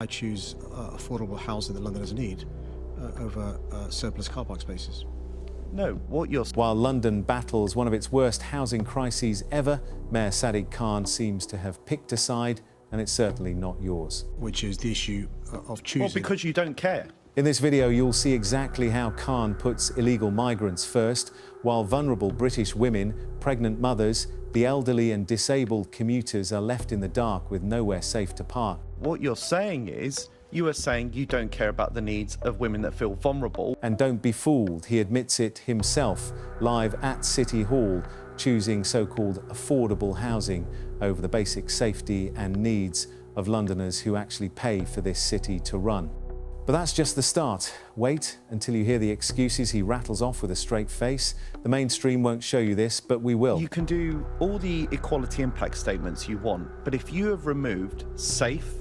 I choose affordable housing that Londoners need over surplus car park spaces. No, what you're... While London battles one of its worst housing crises ever, Mayor Sadiq Khan seems to have picked a side, and it's certainly not yours. Which is the issue of choosing. Well, because you don't care. In this video, you'll see exactly how Khan puts illegal migrants first, while vulnerable British women, pregnant mothers, the elderly and disabled commuters are left in the dark with nowhere safe to park. What you're saying is, you are saying you don't care about the needs of women that feel vulnerable. And don't be fooled, he admits it himself, live at City Hall, choosing so-called affordable housing over the basic safety and needs of Londoners who actually pay for this city to run. But that's just the start. Wait until you hear the excuses he rattles off with a straight face. The mainstream won't show you this, but we will. You can do all the equality impact statements you want, but if you have removed safe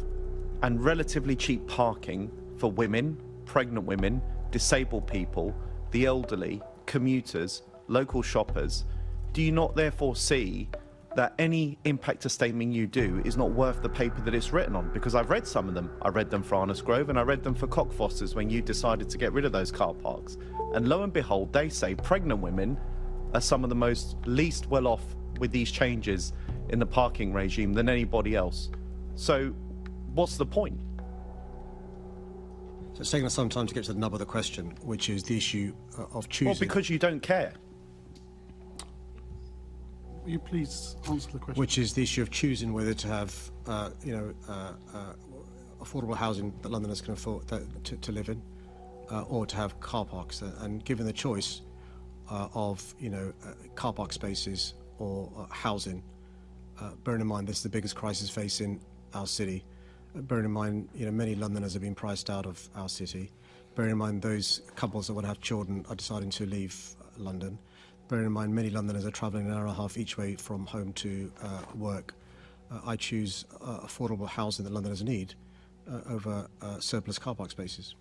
and relatively cheap parking for women, pregnant women, disabled people, the elderly, commuters, local shoppers, do you not therefore see that any impact statement you do is not worth the paper that it's written on? Because I've read some of them. I read them for Arnos Grove and I read them for Cockfosters when you decided to get rid of those car parks. And lo and behold, they say pregnant women are some of the most least well off with these changes in the parking regime than anybody else. So what's the point? So it's taken us some time to get to the nub of the question, which is the issue of choosing. Well, because you don't care. Will you please answer the question? Which is the issue of choosing whether to have, affordable housing that Londoners can afford to live in, or to have car parks. And given the choice of, car park spaces or housing, bearing in mind this is the biggest crisis facing our city. Bearing in mind, many Londoners have been priced out of our city. Bearing in mind those couples that want to have children are deciding to leave London. Bearing in mind many Londoners are travelling an hour and a half each way from home to work. I choose affordable housing that Londoners need over surplus car park spaces.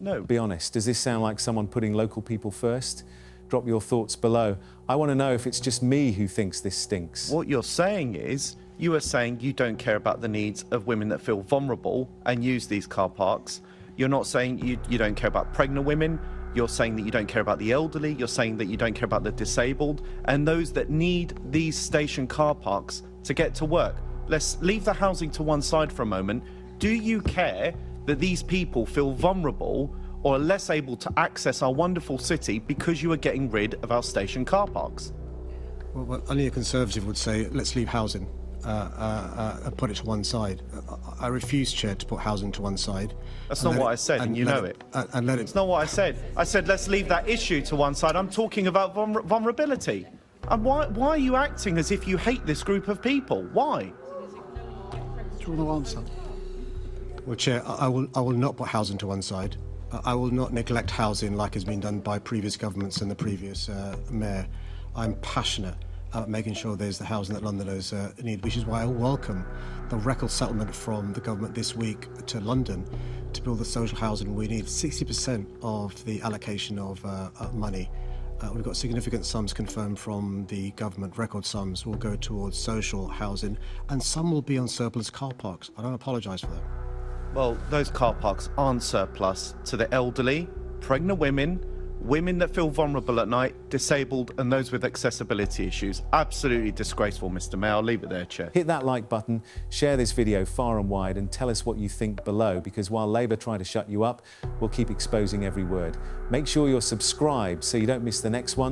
No. Be honest, does this sound like someone putting local people first? Drop your thoughts below. I want to know if it's just me who thinks this stinks. What you're saying is, you are saying you don't care about the needs of women that feel vulnerable and use these car parks. You're not saying you don't care about pregnant women. You're saying that you don't care about the elderly. You're saying that you don't care about the disabled and those that need these station car parks to get to work. Let's leave the housing to one side for a moment. Do you care that these people feel vulnerable or are less able to access our wonderful city because you are getting rid of our station car parks? Well, only a Conservative would say, let's leave housing and put it to one side. I refuse, Chair, to put housing to one side. That's not what I said, and you know it. And let it. It's not what I said. I said, let's leave that issue to one side. I'm talking about vulnerability. And why are you acting as if you hate this group of people? Why? Do you want to answer? Well, Chair, I will not put housing to one side. I will not neglect housing like has been done by previous governments and the previous mayor. I'm passionate about making sure there's the housing that Londoners need, which is why I welcome the record settlement from the government this week to London to build the social housing we need. 60% of the allocation of money. We've got significant sums confirmed from the government. Record sums will go towards social housing, and some will be on surplus car parks. I don't apologise for that. Well, those car parks aren't surplus to the elderly, pregnant women, women that feel vulnerable at night, disabled, and those with accessibility issues. Absolutely disgraceful, Mr. Mayor. I'll leave it there, Chair. Hit that like button, share this video far and wide, and tell us what you think below, because while Labour try to shut you up, we'll keep exposing every word. Make sure you're subscribed so you don't miss the next one.